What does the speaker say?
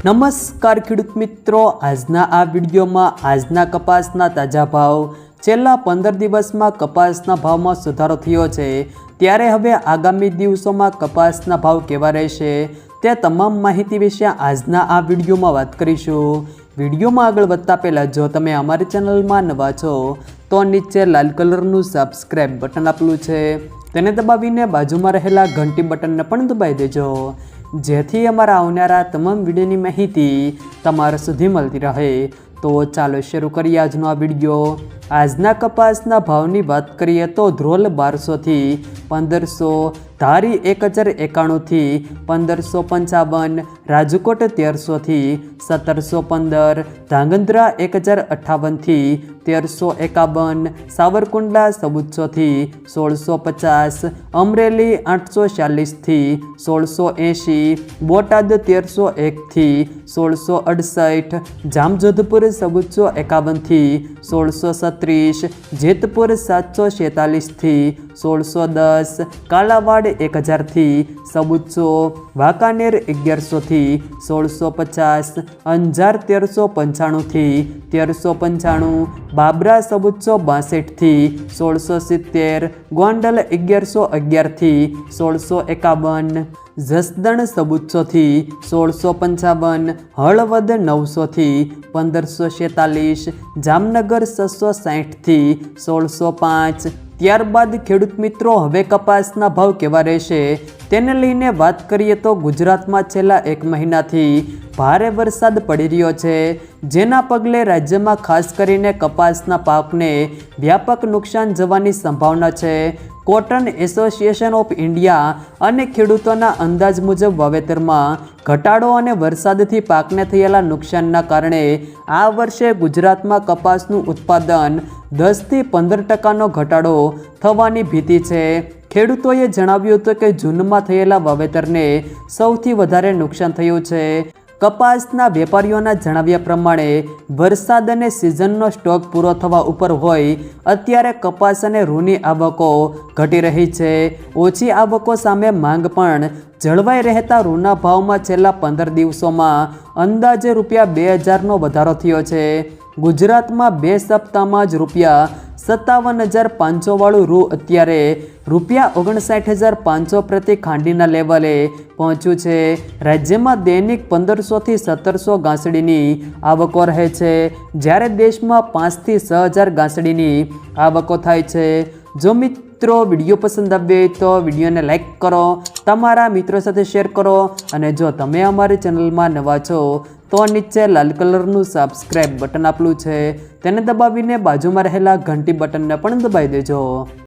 નમસ્કાર ખેડૂત મિત્રો, આજના આ વિડીયોમાં આજના કપાસના તાજા ભાવ, છેલ્લા 15 દિવસમાં કપાસના ભાવમાં સુધારો થયો છે, ત્યારે હવે આગામી દિવસોમાં કપાસના ભાવ કેવા રહેશે તે તમામ માહિતી વિશે આજના આ વિડીયોમાં વાત કરીશું। વિડીયોમાં આગળ વધતા પહેલાં જો તમે અમારી ચેનલમાં નવા છો તો નીચે લાલ કલરનું સબસ્ક્રાઇબ બટન આપેલું છે તેને દબાવીને બાજુમાં રહેલા ઘંટી બટનને પણ દબાવી દેજો, જેથી અમારા આવનારા તમામ વિડીયોની માહિતી તમારા સુધી મળતી રહે। તો ચાલો શરૂ કરીએ આજનો આ વિડીયો। આજના કપાસના ભાવની વાત કરીએ તો ધ્રોલ 1200 થી 1500, ધારી 1091 થી 1555, રાજકોટ 1300 થી 1715, ધાંગધ્રા 1058 થી 1351, સાવરકુંડલા 1400 થી 1650, અમરેલી 840 થી 1680, બોટાદ 1301 થી 1668, જામજોધપુર 1451 થી 1636, જેતપુર 746 થી 1610, કાલાવાડ 1000 થી 1400, વાંકાનેર 1100 થી 1650, અંજાર 1395 થી 1395, બાબરા 1462 થી 1670, ગોંડલ 1111 થી 1651, જસદણ 1400 થી 1655, હળવદ 900 થી 1546, જામનગર 660 થી 1605। ત્યારબાદ ખેડૂત મિત્રો, હવે કપાસના ભાવ કેવા રહેશે તેને લઈને વાત કરીએ તો ગુજરાતમાં છેલ્લા 1 મહિનાથી ભારે વરસાદ પડી રહ્યો છે, જેના પગલે રાજ્યમાં ખાસ કરીને કપાસના પાકને વ્યાપક નુકસાન જવાની સંભાવના છે। કોટન એસોસિએશન ઓફ ઇન્ડિયા અને ખેડૂતોના અંદાજ મુજબ વાવેતરમાં ઘટાડો અને વરસાદથી પાકને થયેલા નુકસાનના કારણે આ વર્ષે ગુજરાતમાં કપાસનું ઉત્પાદન 10 થી 15% ઘટાડો થવાની ભીતિ છે। ખેડૂતોએ જણાવ્યું હતું કે જૂનમાં થયેલા વાવેતરને સૌથી વધારે નુકસાન થયું છે। કપાસના વેપારીઓના જણાવ્યા પ્રમાણે વરસાદ અને સિઝનનો સ્ટોક પૂરો થવા ઉપર હોય અત્યારે કપાસ અને રૂની આવકો ઘટી રહી છે। ઓછી આવકો સામે માંગ પણ જળવાઈ રહેતા રૂના ભાવમાં છેલ્લા 15 દિવસોમાં અંદાજે ₹2000નો વધારો થયો છે। ગુજરાતમાં 2 સપ્તાહમાં જ ₹57,500 વાળું રૂ અત્યારે ₹59,500 પ્રતિ ખાંડીના લેવલે પહોંચ્યું છે। રાજ્યમાં દૈનિક 1500 થી 1700 ઘાસડીની આવકો રહે છે, જ્યારે દેશમાં 5 થી 6000 ઘાસડીની આવકો થાય છે। જો મિત્રો વિડીયો પસંદ આવે તો વિડીયોને લાઈક કરો, તમારા મિત્રો સાથે શેર કરો, અને જો તમે અમારી ચેનલમાં નવા છો તો નીચે લાલ કલરનું સબસ્ક્રાઇબ બટન આપેલું છે તેને દબાવીને બાજુમાં રહેલા ઘંટી બટનને પણ દબાવી દેજો।